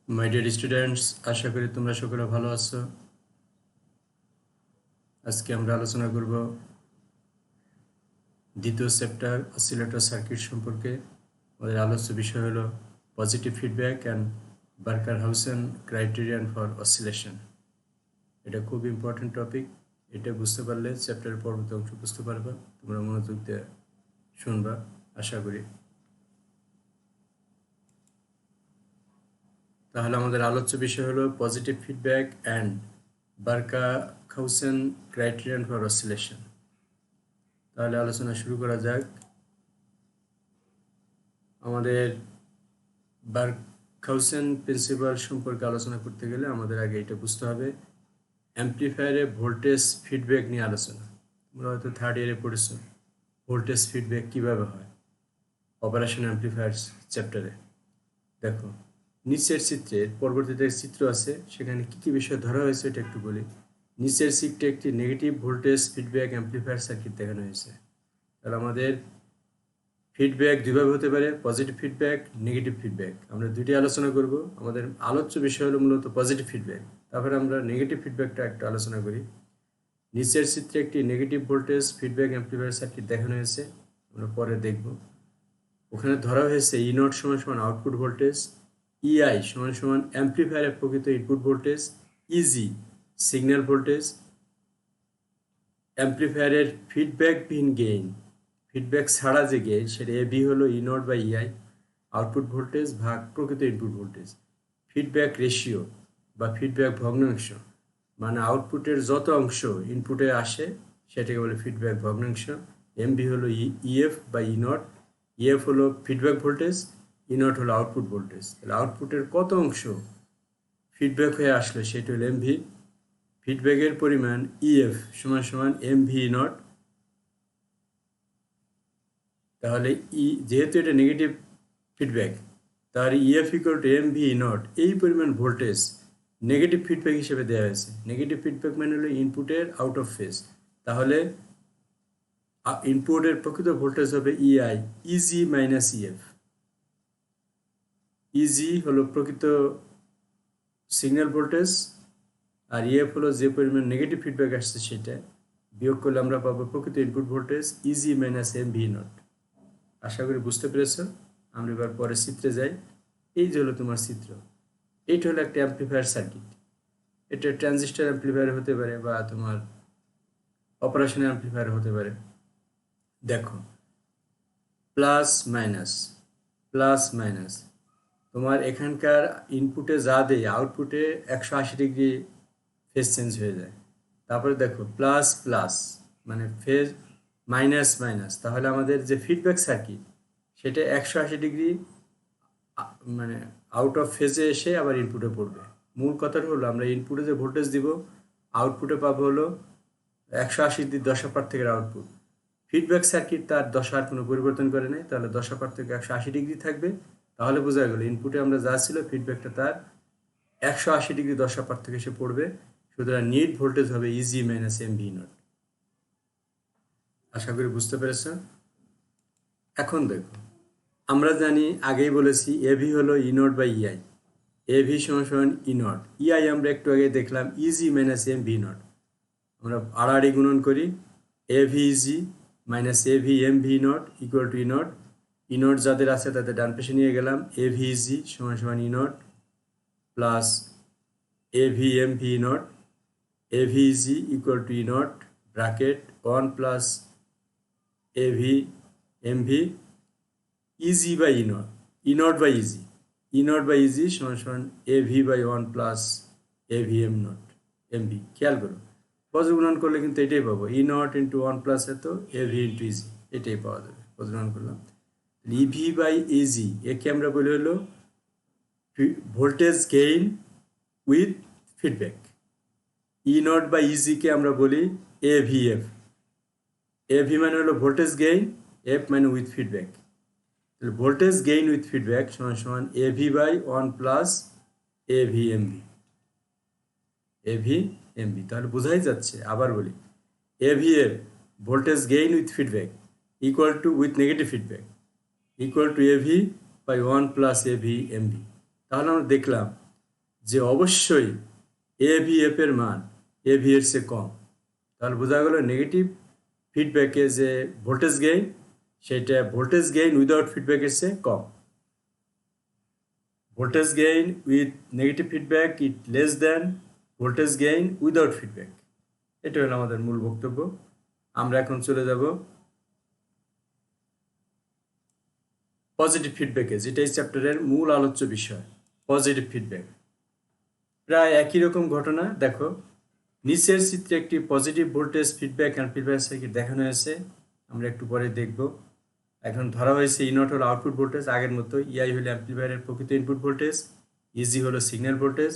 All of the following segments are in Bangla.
মাই ডিয়ার স্টুডেন্টস, আশা করি তোমরা সকলে ভালো আছো। আজকে আমরা আলোচনা করব দ্বিতীয় চ্যাপ্টার অসিলেটর সার্কিট সম্পর্কে। আমাদের আলোচ্য বিষয় হলো positive feedback and Barkhausen criterion for oscillation. এটা খুব ইম্পর্টেন্ট টপিক। এটা বুঝতে পারলে চ্যাপ্টারের পরবর্তী অংশ বুঝতে পারবা। তোমরা মনোযোগ দিয়ে শুনবা আশা করি। তাহলে আমাদের আলোচ্য বিষয় হলো positive feedback and Barkhausen criterion for oscillation. তাহলে আলোচনা শুরু করা যাক। আমাদের বার্কহাউসেন প্রিন্সিপাল সম্পর্কে আলোচনা করতে গেলে আমাদের আগে এটা বুঝতে হবে, অ্যাম্পলিফায়ারে ভোল্টেজ ফিডব্যাক নিয়ে আলোচনা। তোমরা হয়তো থার্ড ইয়ারে পড়েছো ভোল্টেজ ফিডব্যাক কিভাবে হয় অপারেশন অ্যাম্পলিফায়ার চ্যাপ্টারে। দেখো, নিচের চিত্রের পরবর্তীতে চিত্র আছে, সেখানে কী কী বিষয় ধরা হয়েছে এটা একটু বলি। নিচের চিত্রে একটি negative voltage feedback amplifier circuit দেখানো হয়েছে। তাহলে আমাদের ফিডব্যাক দুইভাবে হতে পারে, পজিটিভ ফিডব্যাক, নেগেটিভ ফিডব্যাক। আমরা দুইটি আলোচনা করব। আমাদের আলোচ্য বিষয় হলো মূলত পজিটিভ ফিডব্যাক, তারপরে আমরা নেগেটিভ ফিডব্যাকটা একটু আলোচনা করি। নিচের চিত্রে একটি negative voltage feedback amplifier circuit দেখানো হয়েছে, আমরা পরে দেখব। ওখানে ধরা হয়েছে ই নট সমান সমান আউটপুট ভোল্টেজ, ইআই সমান সমান অ্যাম্পলিফায়ারের প্রকৃত input voltage, E G signal voltage, অ্যাম্পলিফায়ারের ফিডব্যাকবিহীন গেইন, ফিডব্যাক ছাড়া যে গেইন সেটা এবি হলো E not by E I output voltage ভাগ প্রকৃত ইনপুট ভোল্টেজ। ফিডব্যাক রেশিও বা ফিডব্যাক ভগ্নাংশ মানে আউটপুটের যত অংশ ইনপুটে আসে সেটাকে বলে ফিডব্যাক ভগ্নাংশ। এমবি হলো ইএফ বা ই নট, ইএফ হলো ফিডব্যাক ভোল্টেজ, ই নট হলো আউটপুট ভোল্টেজ। তাহলে আউটপুটের কত অংশ ফিডব্যাক হয়ে আসলে সেটা হলো এমভি। ফিডব্যাকের পরিমাণ ইএফ সমান সমান এমভি নট। তাহলে যেহেতু এটা নেগেটিভ ফিডব্যাক, তাহলে EF equal to M V not, এই পরিমাণ ভোল্টেজ নেগেটিভ ফিডব্যাক হিসেবে দেওয়া হয়েছে। নেগেটিভ ফিডব্যাক মানে হলো ইনপুটের আউট অফ ফেজ। তাহলে ইনপুটের প্রকৃত ভোল্টেজ হবে ইআই ইজি মাইনাস ইএফ। ইজি হলো প্রকৃত সিগন্যাল ভোল্টেজ, আর ইএফ হলো যে পরিমাণ নেগেটিভ ফিডব্যাক আসছে সেটা বিয়োগ করলে আমরা পাবো প্রকৃত input voltage E G minus M V naught. আশা করি বুঝতে পেরেছ। আমরা এবার পরের চিত্রে যাই। এই যে হলো তোমার চিত্র, এইটা হলো একটা অ্যাম্পলিফায়ার সার্কিট। এটা ট্রানজিস্টার অ্যাম্পলিফায়ার হতে পারে বা তোমার অপারেশন অ্যাম্পলিফায়ার হতে পারে। দেখো, প্লাস মাইনাস প্লাস মাইনাস, তোমার এখানকার ইনপুটে যা দেয় আউটপুটে 180 ডিগ্রি ফেজ চেঞ্জ হয়ে যায়। তারপরে দেখো প্লাস প্লাস মানে ফেজ, মাইনাস মাইনাস, তাহলে আমাদের যে ফিডব্যাক সার্কিট সেটা 180 ডিগ্রি মানে আউট অফ ফেজে এসে আবার ইনপুটে পড়বে। মূল কথাটা হলো আমরা ইনপুটে যে ভোল্টেজ দিব আউটপুটে পাবো হলো 180 দশা পার্থক্যের আউটপুট। ফিডব্যাক সার্কিট তার দশার কোনো পরিবর্তন করে নেই, তাহলে দশা পার্থক্য 180 ডিগ্রি থাকবে। তাহলে বোঝা গেল ইনপুটে আমরা যা ছিল ফিডব্যাকটা তার 180 ডিগ্রি দশা পার্থক্য এসে পড়বে। সুতরাং নিট ভোল্টেজ হবে E G minus M V naught. আশা করি বুঝতে পেরেছ। এখন দেখো, আমরা জানি আগেই বলেছি এভি হলো E not by EI, AV সমান সমান ই নট, ইআই আমরা একটু আগে দেখলাম EG minus M V not. আমরা আড়াআড়ি গুণন করি, AV EG minus AV M V not equal to E not. E not যাদের আছে তাদের ডান পাশে নিয়ে গেলাম, এভি ইজি সমান সমান E naught plus A V M V naught, A V E G equal to E naught bracket 1 plus A V M V E G by E not, E not by E G, E not by E G সমান সমান A V by 1 plus A V M naught M V. খেয়াল করো, পদগুণন করলে কিন্তু এটাই পাবো, ই নট ইন্টু 1 প্লাস এত এ ভি ইন্টু ইজি, এটাই পাওয়া যাবে। পদগুণন করলাম ই ভি বাই ইজি, একে আমরা বলি হলো voltage gain with feedback. E not by ইজিকে আমরা বলি A V F. A V মানে হলো ভোল্টেজ গেইন, এফ মানে উইথ ফিডব্যাক। তাহলে ভোল্টেজ গেইন উইথ ফিডব্যাক সমান সমান A V by 1 plus A V M V, A V M V. তাহলে বোঝাই যাচ্ছে, আবার বলি, এ ভি এর voltage gain with feedback equal to with negative feedback equal to A V by 1 plus A V M V. তাহলে আমরা দেখলাম যে অবশ্যই এভিএফ এর মান এভি এর চেয়ে কম। তাহলে বোঝা গেল নেগেটিভ ফিডব্যাকে যে ভোল্টেজ গেইন সেটা ভোল্টেজ গেইন উইদাউট ফিডব্যাকের চেয়ে কম। Voltage gain with negative feedback it less than voltage gain without feedback. এটা হলো আমাদের মূল বক্তব্য। আমরা এখন চলে যাব পজিটিভ ফিডব্যাকে, যেটা এই চ্যাপ্টারের মূল আলোচ্য বিষয়। পজিটিভ ফিডব্যাক প্রায় একই রকম ঘটনা। দেখো নিচের চিত্রে একটি positive voltage feedback amplifier circuit দেখানো হয়েছে, আমরা একটু পরে দেখব। এখন ধরা হয়েছে ই নট হলো আউটপুট ভোল্টেজ, আগের মতো ইআই হলো অ্যাম্প্লিফায়ারের প্রকৃত ইনপুট ভোল্টেজ, ইজি হলো সিগন্যাল ভোল্টেজ।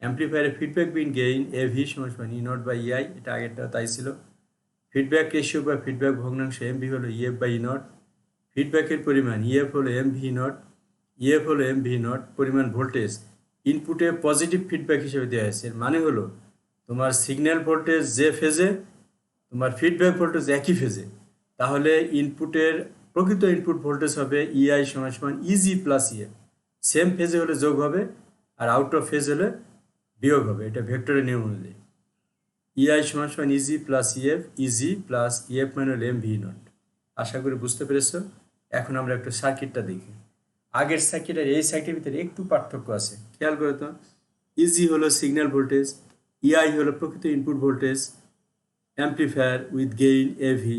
অ্যাম্প্লিফায়ারের ফিডব্যাক বিন গেইন এভি সমান ই নট বাই ইআই, এটা আগেরটা তাই ছিল। ফিডব্যাক রেশিও বা ফিডব্যাক ভগ্নাংশ এমভি হলো ইএফ বাই ই নট। ফিডব্যাকের পরিমাণ ইএফ হলো এমভি নট, ইএফ হলো এমভি নট। পরিমাণ ভোল্টেজ ইনপুটে পজিটিভ ফিডব্যাক হিসেবে দেওয়া হয়েছে, এর মানে হলো তোমার সিগন্যাল ভোল্টেজ যে ফেজে, তোমার ফিডব্যাক ভোল্টেজ একই ফেজে, তাহলে ইনপুটের প্রকৃত ইনপুট ভোল্টেজ হবে ইআই সমান ইজি প্লাস ইএফ। সেম ফেজে হলে যোগ হবে, আর আউট অফ ফেজ হলে বিয়োগ হবে। এটা ভেক্টরের নিয়ম অনুযায়ী ইআই সমান easy plus EF, easy plus EF মানে হলো এম ভি নট। আশা করি বুঝতে পেরেছ। এখন আমরা একটু সার্কিটটা দেখি। আগের সার্কিট আর এই সার্কিটের ভিতরে একটু পার্থক্য আছে, খেয়াল করে তো। ইজি হলো সিগন্যাল ভোল্টেজ, ইআই হলো প্রকৃত input voltage, amplifier with gain AV.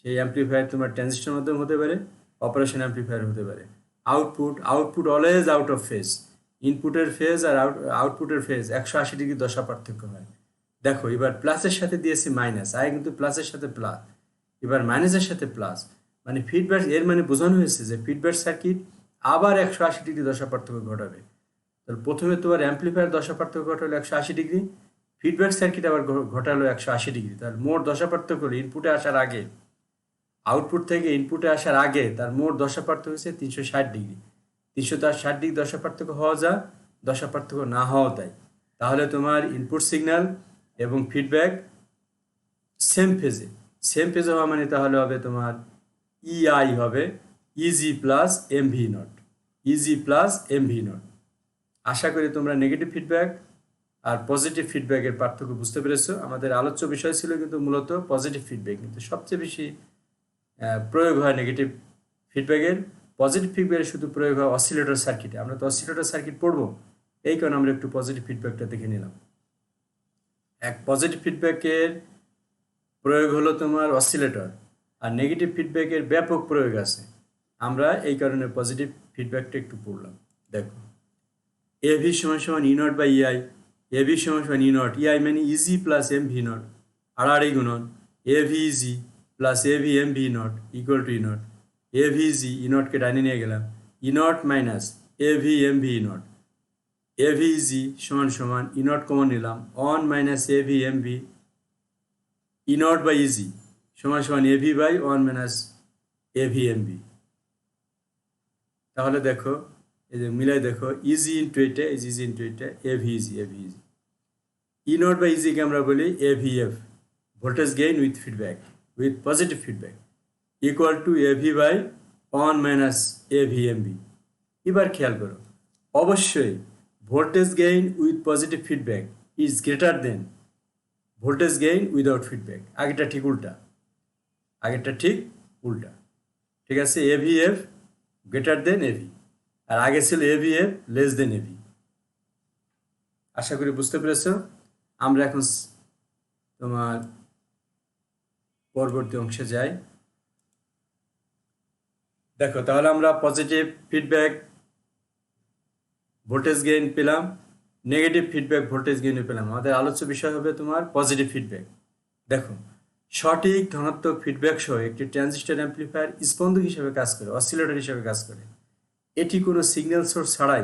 সেই অ্যাম্প্লিফায়ার তোমার ট্রানজিস্টর মাধ্যমে হতে পারে, অপারেশন অ্যাম্প্লিফায়ার হতে পারে। Output always out of phase. ইনপুটের ফেজ আর আউটপুটের ফেজ 180 ডিগ্রি দশা পার্থক্য হয়। দেখো এবার প্লাসের সাথে দিয়েছি মাইনাস, আগে কিন্তু প্লাসের সাথে প্লাস, এবার মাইনাসের সাথে প্লাস, মানে ফিডব্যাক। এর মানে বোঝানো হয়েছে যে ফিডব্যাক সার্কিট আবার 180 ডিগ্রি দশা পার্থক্য ঘটাবে। তাহলে প্রথমে তোমার অ্যাম্প্লিফায়ার দশা পার্থক্য ঘটালো 180 ডিগ্রি, ফিডব্যাক সার্কিট আবার ঘটালো 180 ডিগ্রি। তাহলে মোট দশা পার্থক্য হলো ইনপুটে আসার আগে, আউটপুট থেকে ইনপুটে আসার আগে তার মোট দশা পার্থক্য হচ্ছে 360 ডিগ্রি। 360 ডিগ্রি দশা পার্থক্য হওয়া যা, দশা পার্থক্য না হওয়া তাই। তাহলে তোমার ইনপুট সিগন্যাল এবং ফিডব্যাক সেম ফেজে হওয়া মানে তাহলে হবে তোমার ইআই হবে E G plus M V naught, E G plus M V naught. আশা করি তোমরা নেগেটিভ ফিডব্যাক আর পজিটিভ ফিডব্যাকের পার্থক্য বুঝতে পেরেছো। আমাদের আলোচ্য বিষয় ছিল কিন্তু মূলত পজিটিভ ফিডব্যাক, কিন্তু সবচেয়ে বেশি প্রয়োগ হয় নেগেটিভ ফিডব্যাকের। পজিটিভ ফিডব্যাকের শুধু প্রয়োগ হয় অসিলেটর সার্কিটে। আমরা তো অসিলেটর সার্কিট পড়বো, এই কারণে আমরা একটু পজিটিভ ফিডব্যাকটা দেখে নিলাম। এক পজিটিভ ফিডব্যাকের প্রয়োগ হলো তোমার অসিলেটর, আর নেগেটিভ ফিডব্যাকের ব্যাপক প্রয়োগ আছে। আমরা এই কারণে পজিটিভ ফিডব্যাকটা একটু পড়লাম। দেখো এভি সমান E not by EI, AV সমান ই নট, ইআই মানে E G plus M V naught, আড়াআড়ি গুণন A V E G plus A V M V not equal to E naught. A V E G E নটকে ডাইনে নিয়ে গেলাম, E naught minus AV M V naught, A V E G সমান ই নট কমন নিলাম, one minus AV M V, E not by E G সমান A V by one minus AV M V. তাহলে দেখো এই যে মিলাই দেখো, ইজি ইন্টু এটা, ইজি ইন্টু এটা, A V E G, A V E G. E not by ইজিকে আমরা বলি A V F, voltage gain with feedback, with positive feedback, equal to A V by one minus AV M V. এবার খেয়াল করো, অবশ্যই voltage gain with positive feedback is greater than voltage gain without feedback. আগেরটা ঠিক উল্টা, আগেরটা ঠিক উল্টা। ঠিক আছে, এভিএফ গ্রেটার দেন এভি, আর আগে ছিল এভিএফ লেস দেন এভি। আশা করি বুঝতে পেরেছ। আমরা এখন তোমার পরবর্তী অংশে যাই। দেখো তাহলে আমরা পজিটিভ ফিডব্যাক ভোল্টেজ গেইন পেলাম, নেগেটিভ ফিডব্যাক ভোল্টেজ গেইন পেলাম। আমাদের আলোচ্য বিষয় হবে তোমার পজিটিভ ফিডব্যাক। দেখো সঠিক ধনাত্মক ফিডব্যাক সহ একটি ট্রানজিস্টর অ্যাম্প্লিফায়ার স্পন্দক হিসেবে কাজ করে, অসিলেটর হিসেবে কাজ করে। এটি কোনো সিগন্যাল সোর্স ছাড়াই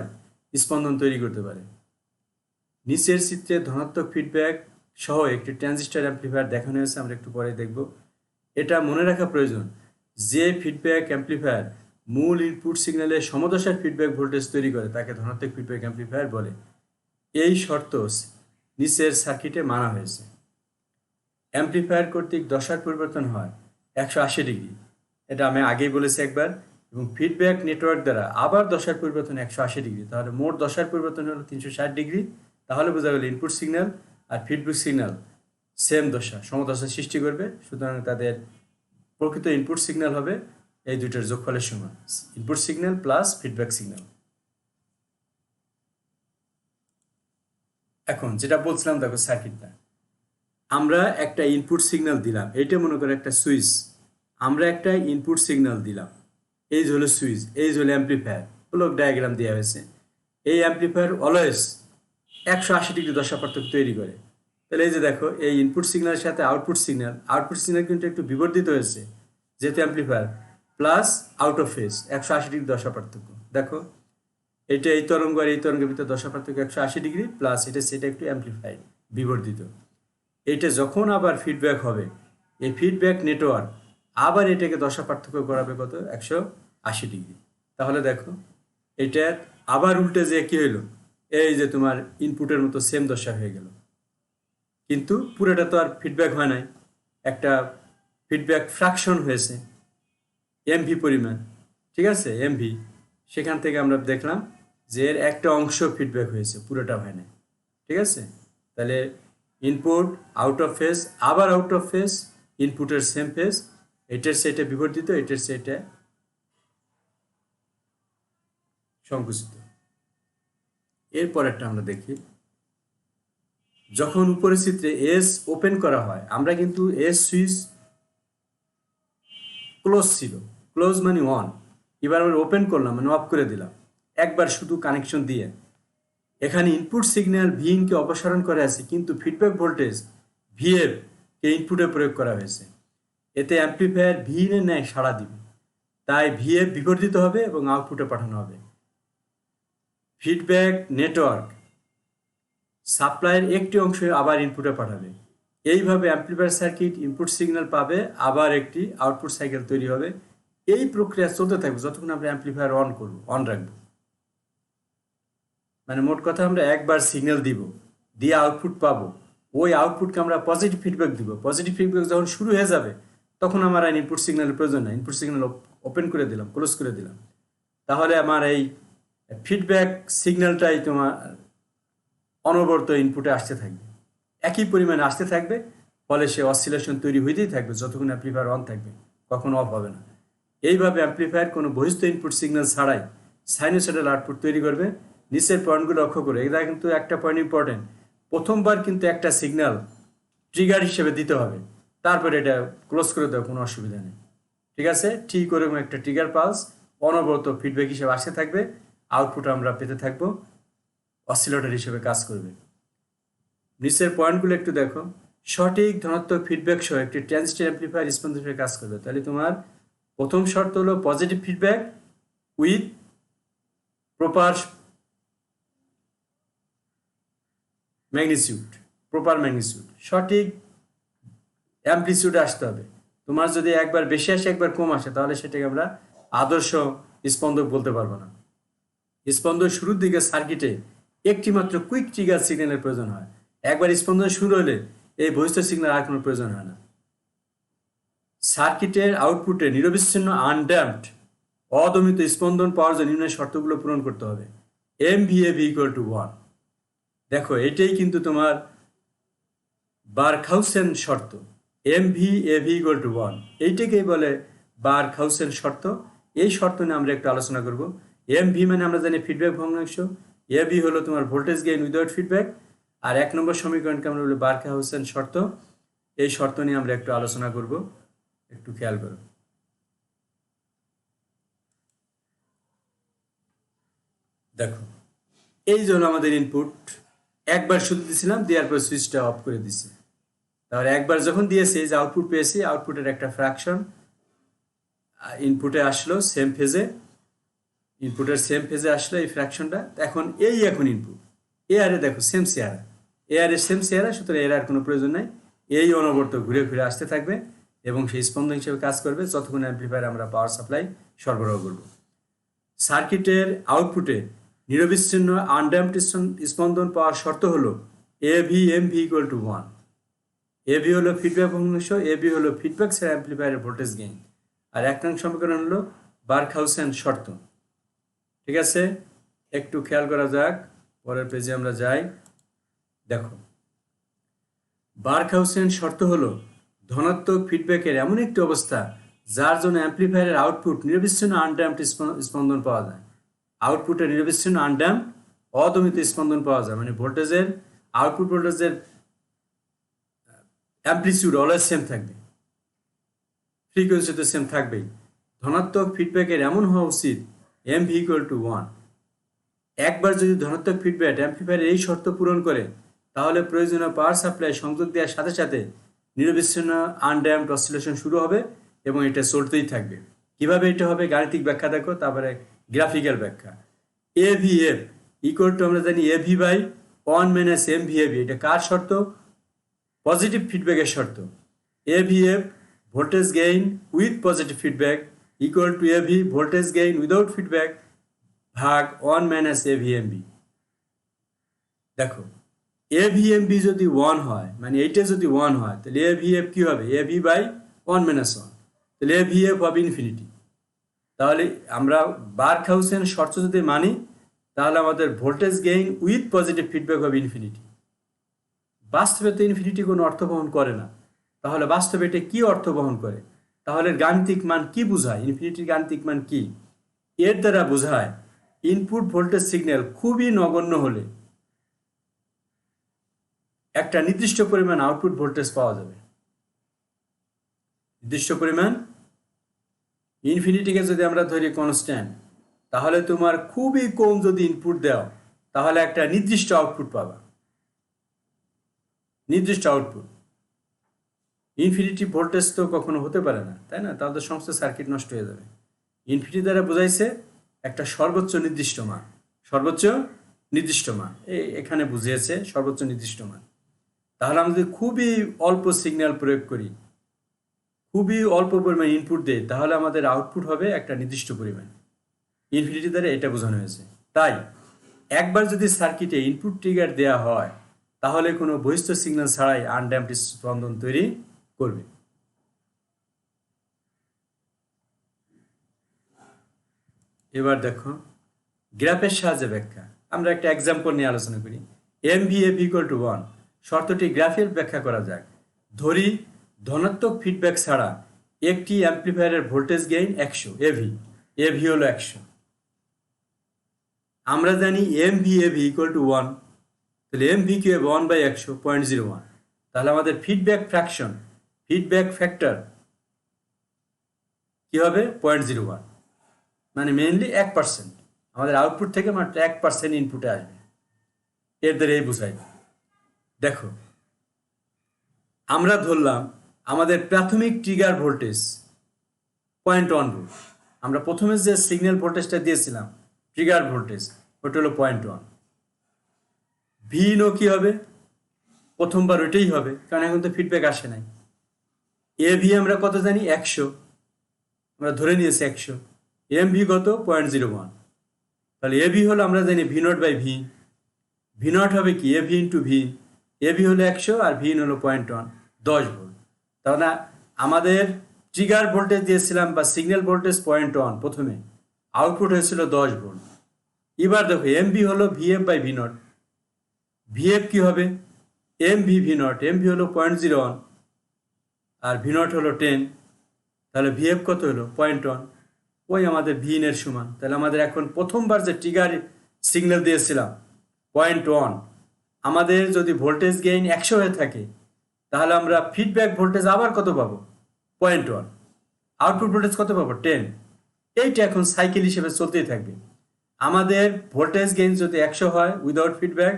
স্পন্দন তৈরি করতে পারে। নিচের চিত্রে ধনাত্মক ফিডব্যাক সহ একটি ট্রানজিস্টর অ্যাম্প্লিফায়ার দেখানো হয়েছে, আমরা একটু পরে দেখব। এটা মনে রাখা প্রয়োজন, যে ফিডব্যাক অ্যাম্প্লিফায়ার মূল ইনপুট সিগন্যালে সমদশার ফিডব্যাক ভোল্টেজ তৈরি করে তাকে ধনাত্মক ফিডব্যাক অ্যাম্প্লিফায়ার বলে। এই শর্ত নিচের সার্কিটে মানা হয়েছে। অ্যাম্প্লিফায়ার কর্তৃক দশার পরিবর্তন হয় 180 ডিগ্রি, এটা আমি আগেই বলেছি একবার। এবং ফিডব্যাক নেটওয়ার্ক দ্বারা আবার দশার পরিবর্তন 180 ডিগ্রি, তাহলে মোট দশার পরিবর্তন হলো 360 ডিগ্রি। তাহলে বোঝা গেল ইনপুট সিগন্যাল আর ফিডব্যাক সিগন্যাল সেম দশা, সমদশা সৃষ্টি করবে। সুতরাং তাদের প্রকৃত ইনপুট সিগন্যাল হবে এই দুইটার যোগফলের সমান, input signal plus feedback signal. এখন যেটা বলছিলাম দেখো সার্কিটটা, আমরা একটা ইনপুট সিগন্যাল দিলাম, এইটা মনে করো একটা সুইচ, আমরা একটা ইনপুট সিগন্যাল দিলাম, এই হলো সুইচ, এই হলো অ্যাম্প্লিফায়ার, ব্লক ডায়াগ্রাম দেওয়া হয়েছে। এই অ্যাম্প্লিফায়ার অলওয়েজ 180 ডিগ্রি দশা পার্থক্য তৈরি করে। তাহলে এই যে দেখো, এই ইনপুট সিগন্যালের সাথে আউটপুট সিগন্যাল কিন্তু একটু বিবর্ধিত হয়েছে, যেহেতু amplifier plus out of phase 180 degree দশা পার্থক্য। দেখো এটা এই তরঙ্গ আর এই তরঙ্গের ভিতরে দশা পার্থক্য 180 ডিগ্রি, প্লাস সেটা একটু অ্যাম্প্লিফাইড বিবর্ধিত। এটা যখন আবার ফিডব্যাক হবে, এই ফিডব্যাক নেটওয়ার্ক আবার এটাকে দশা পার্থক্য করাবে কত, 180 ডিগ্রি। তাহলে দেখো এটা আবার উল্টে যে কি হইলো, এই যে তোমার ইনপুটের মতো সেম দশা হয়ে গেল, কিন্তু পুরোটা তো আর ফিডব্যাক হয় নাই, একটা ফিডব্যাক ফ্র্যাকশন হয়েছে এমভি পরিমাণ, ঠিক আছে, এমভি। সেখান থেকে আমরা দেখলাম যে এর একটা অংশ ফিডব্যাক হয়েছে, পুরোটা হয় না, ঠিক আছে। তাহলে ইনপুট আউট অফ ফেজ, আবার আউট অফ ফেজ, ইনপুটের সেম ফেজ, এটার সেটা বিবর্ধিত, এটার সেটা সংকুচিত। এরপর একটা আমরা দেখি, যখন উপরের চিত্রে এস ওপেন করা হয়, আমরা কিন্তু এস সুইচ ক্লোজ ছিল, ক্লোজ মানে অন, এবার আমরা ওপেন করলাম মানে অফ করে দিলাম, একবার শুধু কানেকশন দিয়ে। এখানে ইনপুট সিগন্যাল ভিইনকে অপসারণ করা আছে, কিন্তু ফিডব্যাক ভোল্টেজ ভিএফ কে ইনপুটে প্রয়োগ করা হয়েছে। এতে অ্যাম্প্লিফায়ার ভিইনের ন্যায় সাড়া দিবে, তাই ভিএফ বিবর্ধিত হবে এবং আউটপুটে পাঠানো হবে। ফিডব্যাক নেটওয়ার্ক সাপ্লাইয়ের একটি অংশ আবার ইনপুটে পাঠাবে। এইভাবে অ্যাম্প্লিফায়ার সার্কিট ইনপুট সিগন্যাল পাবে, আবার একটি আউটপুট সাইকেল তৈরি হবে। এই প্রক্রিয়া চলতে থাকবে যতক্ষণ আমরা অ্যাম্প্লিফায়ার অন করব, অন রাখবো। মানে মোট কথা, আমরা একবার সিগন্যাল দিব, দিয়ে আউটপুট পাবো, ওই আউটপুটকে আমরা পজিটিভ ফিডব্যাক দিব। পজিটিভ ফিডব্যাক যখন শুরু হয়ে যাবে, তখন আমার আর ইনপুট সিগন্যালের প্রয়োজন নাই, ইনপুট সিগন্যাল ওপেন করে দিলাম, ক্লোজ করে দিলাম। তাহলে আমার এই ফিডব্যাক সিগন্যালটাই তোমার অনবরত ইনপুটে আসতে থাকবে, একই পরিমাণে আসতে থাকবে, ফলে সে অসিলেশন তৈরি হইতেই থাকবে যতক্ষণ অ্যাম্প্লিফায়ার অন থাকবে, কখনো অফ হবে না। এইভাবে অ্যাম্প্লিফায়ার কোনো বহিস্থ ইনপুট সিগন্যাল ছাড়াই সাইনোসয়েডাল আউটপুট তৈরি করবে। নিচের পয়েন্টগুলো লক্ষ্য করে, এটা কিন্তু একটা পয়েন্ট ইম্পর্টেন্ট। প্রথমবার কিন্তু একটা সিগন্যাল ট্রিগার হিসেবে দিতে হবে, তারপরে এটা ক্লোজ করে দেওয়া, কোনো অসুবিধা নেই, ঠিক আছে। ঠিক ওরকম একটা ট্রিগার পালস অনবরত ফিডব্যাক হিসেবে আসতে থাকবে, আউটপুট আমরা পেতে থাকবো, অসিলেটর হিসেবে কাজ করবে। নিচের পয়েন্টগুলো একটু দেখো, সঠিক ধনাত্মক ফিডব্যাক সহ একটি ট্রানজিস্টর অ্যাম্প্লিফায়ার রেসপন্স হিসেবে কাজ করবে। তাহলে তোমার প্রথম শর্ত হলো positive feedback with proper magnitude, সঠিক অ্যাম্প্লিটিউডে আসতে হবে। তোমার যদি একবার বেশি আসে একবার কম আসে, তাহলে সেটাকে আমরা আদর্শ স্পন্দক বলতে পারবো না। স্পন্দন শুরুর দিকে সার্কিটে একটি মাত্র কুইক ট্রিগার সিগন্যালের প্রয়োজন হয়। একবার স্পন্দন শুরু হলে এই বহিস্থ সিগন্যাল আর কোনো প্রয়োজন হয় না। সার্কিটের আউটপুটে নিরবিচ্ছিন্ন আনড্যাম্পড অদমিত স্পন্দন পাওয়ার জন্য নিম্নের শর্তগুলো পূরণ করতে হবে। MVAV = 1। দেখো এটাই কিন্তু তোমার বারখাউসেন শর্ত। MVAV = 1, এইটাকেই বলে বারখাউসেন শর্ত। এই শর্ত নিয়ে আমরা একটু আলোচনা করব। MV মানে আমরা জানি ফিডব্যাক ভগ্নাংশ, AV হলো তোমার ভোল্টেজ গেইন উইদাউট ফিডব্যাক, আর 1 নম্বর সমীকরণকে আমরা বলি বারখাউসেন শর্ত। এই শর্ত নিয়ে আমরা একটু আলোচনা করব, একটু খেয়াল করো। দেখো এই যে হলো আমাদের ইনপুট, একবার শুধু দিয়েছিলাম, দেওয়ার পর সুইচটা অফ করে দিছি। তাহলে একবার যখন দিয়েছি, যে আউটপুট পেয়েছি, আউটপুটের একটা ফ্র্যাকশন ইনপুটে আসলো সেম ফেজে, ইনপুটের সেম ফেজে আসলো এই ফ্র্যাকশনটা। এখন ইনপুট এআরে দেখো সেম চেহারা, এআরের সেম চেহারা, সুতরাং এর আর কোনো প্রয়োজন নাই। এই অনবরত ঘুরে ঘুরে আসতে থাকবে এবং সেই স্পন্দন হিসেবে কাজ করবে যতক্ষণ অ্যাম্প্লিফায়ার আমরা পাওয়ার সাপ্লাই সরবরাহ করব। সার্কিটের আউটপুটে নিরবিচ্ছিন্ন আনড্যাম্পড স্পন্দন পাওয়ার শর্ত হলো AVMV = 1। AV হলো ফিডব্যাক ভগ্নাংশ, AB হলো ফিডব্যাক ছাড়া অ্যাম্প্লিফায়ারের ভোল্টেজ গেইন, আর 1 নং সমীকরণ হলো বার্কহাউসেন শর্ত। ঠিক আছে, একটু খেয়াল করা যাক, পরের পেজে আমরা যাই। দেখো, বার্কহাউসেন শর্ত হলো ধনাত্মক ফিডব্যাকের এমন একটি অবস্থা যার জন্য অ্যাম্প্লিফায়ারের আউটপুট নিরবিচ্ছিন্ন আনড্যাম্পড স্পন্দন পাওয়া যায়। আউটপুটে নিরবিচ্ছিন্ন আনড্যাম্পড অদমিত স্পন্দন পাওয়া যায়, মানে ভোল্টেজের আউটপুট ভোল্টেজের অ্যাম্প্লিটিউড অলওয়েজ সেম থাকবে, ফ্রিকোয়েন্সি তো সেম থাকবেই। ধনাত্মক ফিডব্যাকের এমন হওয়া উচিত এম ভি ইকুয়াল টু 1। একবার যদি ধনাত্মক ফিডব্যাক অ্যাম্প্লিফায়ারের এই শর্ত পূরণ করে, তাহলে প্রয়োজনীয় পাওয়ার সাপ্লাই সংযোগ দেওয়ার সাথে সাথে নিরবিচ্ছিন্ন আনড্যাম্পড অসিলেশন শুরু হবে এবং এটা চলতেই থাকবে। কিভাবে এটা হবে গাণিতিক ব্যাখ্যা দেখো, তারপরে গ্রাফিক্যাল ব্যাখ্যা। A V F equal to আমরা জানি A V by 1 minus M V A V. এটা কার শর্ত? পজিটিভ ফিডব্যাকের শর্ত। A V F voltage gain with positive feedback equal to A V voltage gain without feedback ভাগ 1 minus A V M B. দেখো, এ ভি এম বি যদি 1 হয়, মানে এইটা যদি 1 হয়, তাহলে এ ভি এফ কি হবে? এ ভি বাই 1 মাইনাস 1, তাহলে এ ভি এফ হবে ইনফিনিটি। তাহলে আমরা বার্কহাউসেন শর্ত যদি মানি, তাহলে আমাদের voltage gain with positive feedback হবে ইনফিনিটি। বাস্তবে তো ইনফিনিটি কোনো অর্থ বহন করে না, তাহলে বাস্তবে এটা কি অর্থ বহন করে? তাহলে গাণিতিক মান কি বোঝায়? ইনফিনিটির গাণিতিক মান কি? এর দ্বারা বোঝায় ইনপুট ভোল্টেজ সিগন্যাল খুবই নগণ্য হলে একটা নির্দিষ্ট পরিমাণ আউটপুট ভোল্টেজ পাওয়া যাবে। নির্দিষ্ট পরিমাণ, ইনফিনিটিকে যদি আমরা ধরি কনস্ট্যান্ট, তাহলে তোমার খুবই কম যদি ইনপুট দাও, তাহলে একটা নির্দিষ্ট আউটপুট পাবা, নির্দিষ্ট আউটপুট। ইনফিনিটি ভোল্টেজ তো কখনো হতে পারে না, তাই না? তাহলে তো সমস্ত সার্কিট নষ্ট হয়ে যাবে। ইনফিনিটি দ্বারা বোঝাইছে একটা সর্বোচ্চ নির্দিষ্ট মান, সর্বোচ্চ নির্দিষ্ট মান এখানে বুঝিয়েছে সর্বোচ্চ নির্দিষ্ট মান। তাহলে আমরা যদি খুবই অল্প সিগন্যাল প্রয়োগ করি, খুবই অল্প পরিমাণ ইনপুট দেই, তাহলে আমাদের আউটপুট হবে একটা নির্দিষ্ট পরিমাণ। ইনফিনিটি দ্বারা এটা বোঝানো হয়েছে। তাই একবার যদি সার্কিটে ইনপুট ট্রিগার দেওয়া হয়, তাহলে কোনো বহিস্থ সিগন্যাল ছাড়াই আনড্যাম্পড স্পন্দন তৈরি করবে। এবার দেখো গ্রাফের সাহায্যে ব্যাখ্যা। আমরা একটা এক্সাম্পল নিয়ে আলোচনা করি। M V F equal to 1 শর্তটি গ্রাফের ব্যাখ্যা করা যাক। ধরি ধনাত্মক ফিডব্যাক ছাড়া একটি অ্যাম্প্লিফায়ারের ভোল্টেজ গেইন 100 এভি, এভি হলো 100। আমরা জানি M V AV equal to 1, তাহলে এম ভি কি হবে 1 বাই 100, 0.01। তাহলে আমাদের ফিডব্যাক ফ্র্যাকশন, ফিডব্যাক ফ্যাক্টর কি হবে? 0.01, মানে মেইনলি 1%। আমাদের আউটপুট থেকে মাত্র 1% ইনপুটে আসবে, এর দ্বারা এই বোঝায়। দেখো, আমরা ধরলাম আমাদের প্রাথমিক ট্রিগার ভোল্টেজ 0.1 ভোল্ট। আমরা প্রথমে যে সিগন্যাল ভোল্টেজটা দিয়েছিলাম ট্রিগার ভোল্টেজ, ওটা হলো 0.1। ভি নো কি হবে? প্রথমবার ওইটাই হবে, কারণ এখন তো ফিডব্যাক আসে নাই। এ ভি আমরা কত জানি? 100, আমরা ধরে নিয়েছি 100। এম ভি কত? 0.01। তাহলে এ ভি হলো আমরা জানি V not by V. V not হবে কি? A V into V. A V হলো 100 আর ভি হলো 0.1, 10 ভোল্ট। তাহলে আমাদের ট্রিগার ভোল্টেজ দিয়েছিলাম বা সিগন্যাল ভোল্টেজ 0.1, প্রথমে আউটপুট হয়েছিল 10 ভোল্ট। এবার দেখো এম ভি হলো V F by V not. V F কি হবে? M V V not. M V হলো 0.01 আর ভি নট হলো 10, তাহলে ভি এফ কত হলো? 0.1, ওই আমাদের ভি এর সমান। তাহলে আমাদের এখন প্রথমবার যে ট্রিগার সিগন্যাল দিয়েছিলাম 0.1, আমাদের যদি ভোল্টেজ গেইন 100 হয়ে থাকে, তাহলে আমরা ফিডব্যাক ভোল্টেজ আবার কত পাবো? 0.1। আউটপুট ভোল্টেজ কত পাবো? 10। এইটা এখন সাইকেল হিসেবে চলতেই থাকবে। আমাদের ভোল্টেজ গেইন যদি 100 হয় উইদাউট ফিডব্যাক,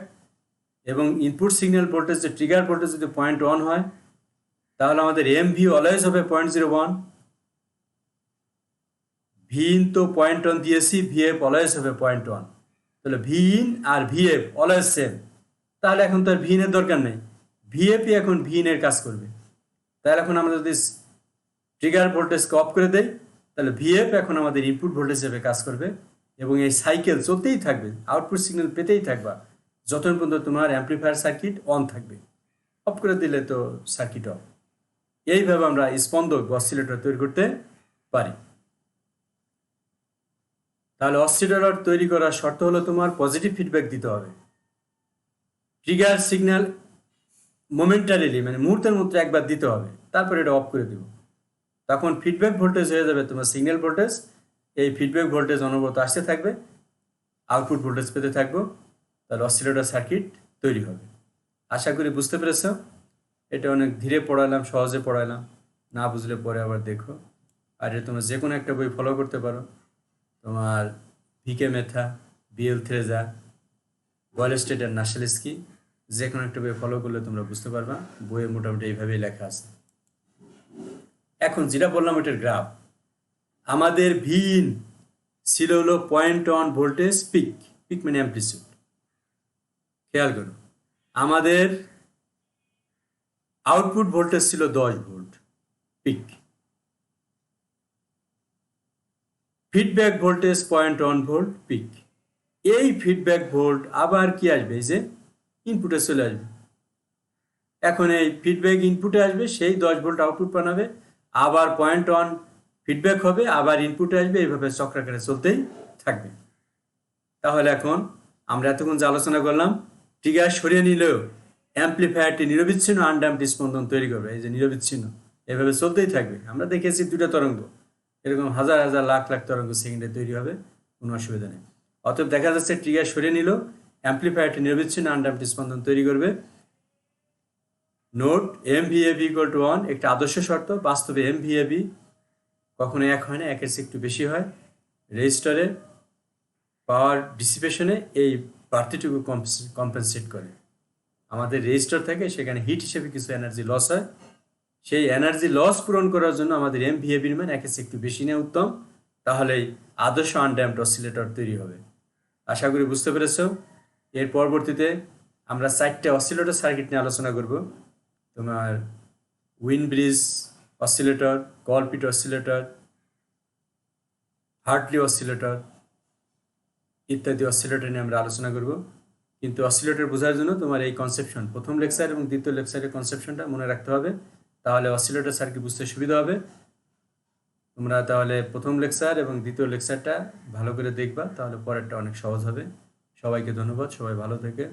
এবং ইনপুট সিগন্যাল ভোল্টেজ যে ট্রিগার ভোল্টেজ যদি 0.1 হয়, তাহলে আমাদের এম ভি অলওয়েজ হবে 0.01। ভি ইন তো 0.1 দিয়েছি, ভি এফ অলওয়েজ হবে 0.1। তাহলে ভি ইন আর ভি এফ অলওয়েজ সেম। তাহলে এখন তো আর ভি এর দরকার নেই, ভি এফই এখন ভি এর কাজ করবে। তাহলে এখন আমরা যদি ট্রিগার ভোল্টেজকে অফ করে দেই, তাহলে ভি এফ এখন আমাদের ইনপুট ভোল্টেজ হিসেবে কাজ করবে এবং এই সাইকেল চলতেই থাকবে, আউটপুট সিগন্যাল পেতেই থাকবা যতক্ষণ পর্যন্ত তোমার অ্যাম্প্লিফায়ার সার্কিট অন থাকবে। অফ করে দিলে তো সার্কিট অফ। এইভাবে আমরা স্পন্দক বা অসিলেটর তৈরি করতে পারি। তাহলে অসিলেটর তৈরি করার শর্ত হলো তোমার পজিটিভ ফিডব্যাক দিতে হবে। ট্রিগার সিগন্যাল মোমেন্টারিলি মানে মুহূর্তের মধ্যে একবার দিতে হবে, তারপর এটা অফ করে দেব। তখন ফিডব্যাক ভোল্টেজ হয়ে যাবে তোমার সিগন্যাল ভোল্টেজ। এই ফিডব্যাক ভোল্টেজ অনবরত আসতে থাকবে, আউটপুট ভোল্টেজ পেতে থাকবো, তাহলে অসিলেটর সার্কিট তৈরি হবে। আশা করি বুঝতে পেরেছ। এটা অনেক ধীরে পড়ালাম, সহজে পড়ালাম, না বুঝলে পরে আবার দেখো। আর এটা তোমরা যে কোনো একটা বই ফলো করতে পারো, তোমার ভিকে মেথা, বিএল থ্রেজা, ওয়ালস্টেড আর নাশালিস্কি, যে কোনো একটা বই ফলো করলে তোমরা বুঝতে পারবা। বইয়ে মোটামুটি এইভাবেই লেখা আছে। এখন যেটা বললাম ওটার গ্রাফ, আমাদের ভিন ছিল হলো point one voltage peak, peak মানে অ্যাম্পলিটিউড। খেয়াল করো, আমাদের আউটপুট ভোল্টেজ ছিল 10 volt peak, feedback voltage point one volt peak. এই ফিডব্যাক ভোল্ট আবার কি আসবে, এই যে ইনপুটে চলে আসবে। এখন এই ফিডব্যাক ইনপুটে আসবে, সেই 10 ভোল্ট আউটপুট বানাবে, আবার পয়েন্ট অন ফিডব্যাক হবে, আবার ইনপুটে আসবে, এইভাবে চক্রাকারে চলতেই থাকবে। তাহলে এখন আমরা এতক্ষণ যে আলোচনা করলাম, ট্রিগার সরিয়ে নিলেও অ্যাম্প্লিফায়ারটি নিরবিচ্ছিন্ন আনড্যাম্পড স্পন্দন তৈরি করবে। এই যে নিরবিচ্ছিন্ন, এভাবে চলতেই থাকবে। আমরা দেখেছি দুটো তরঙ্গ, এরকম হাজার হাজার লাখ লাখ তরঙ্গ সেকেন্ডে তৈরি হবে, কোনো অসুবিধা নেই। অতএব দেখা যাচ্ছে ট্রিগার সরিয়ে নিলেও অ্যাম্প্লিফায়ারটি নিরবিচ্ছিন্ন আনড্যাম্পড স্পন্দন তৈরি করবে। নোট MVAB ইকুয়াল টু 1 একটা আদর্শ শর্ত। বাস্তবে MVAB কখনো 1 হয় না, 1-এর চেয়ে একটু বেশি হয়। রেজিস্টারে পাওয়ার ডিসিপেশনে এই বাড়তিটুকু কম্পেনসেট করে। আমাদের রেজিস্টার থাকে, সেখানে হিট হিসেবে কিছু এনার্জি লস হয়। সেই এনার্জি লস পূরণ করার জন্য আমাদের MVAB মান 1-এর চেয়ে একটু বেশি নেওয়া উত্তম। তাহলেই আদর্শ আনড্যাম্পড অসিলেটর তৈরি হবে। আশা করি বুঝতে পেরেছ। এর পরবর্তীতে আমরা 4টে অসিলেটর সার্কিট নিয়ে আলোচনা করব। তোমার উইনব্রিজ oscillator, Colpitts oscillator, Hartley oscillator ইত্যাদি অসিলেটর নিয়ে আমরা আলোচনা করব। কিন্তু অসিলেটর বোঝার জন্য তোমার এই কনসেপশন, প্রথম লেকচার এবং দ্বিতীয় লেকচারের কনসেপশনটা মনে রাখতে হবে, তাহলে অসিলেটর সার্কিট বুঝতে সুবিধা হবে। তোমরা তাহলে প্রথম লেকচার এবং দ্বিতীয় লেকচারটা ভালো করে দেখবা, তাহলে পরেরটা অনেক সহজ হবে। সবাইকে ধন্যবাদ, সবাই ভালো থেকে